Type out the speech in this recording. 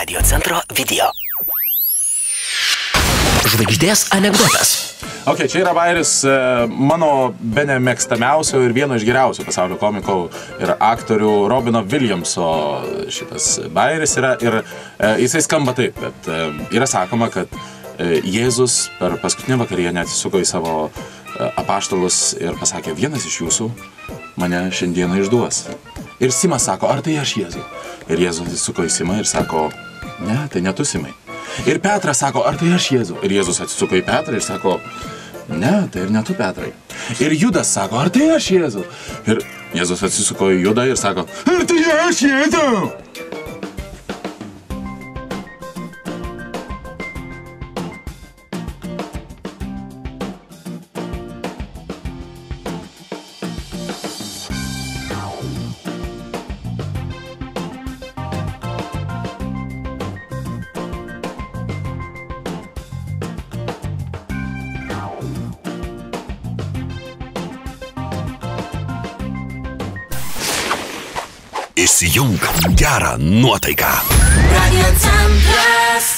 Radio centro video. Žvaigždės anekdotas. Ok, čia yra bajeris mano bene mėgstamiausio ir vieno iš geriausių pasaulio komikų ir aktorių Robino Williamso šitas bajeris yra ir jisai skamba taip, bet yra sakoma, kad Jėzus per paskutinę vakarienę atsisuko į savo apaštalus ir pasakė, vienas iš jūsų mane šiandieną išduos. Ir Simas sako, ar tai aš Jėzų? Ir Jėzus atsisuko į Simą ir sako, ne, tai ne tu Simai. Ir Petras sako, ar tai aš Jėzų? Ir Jėzus atsisuko į Petrą ir sako, ne, tai ir ne tu Petrai. Ir Judas sako, ar tai aš Jėzų? Ir Jėzus atsisuko į Judą ir sako, ar tai aš Jėzų? Įsijunk gerą nuotaiką. Radio centras.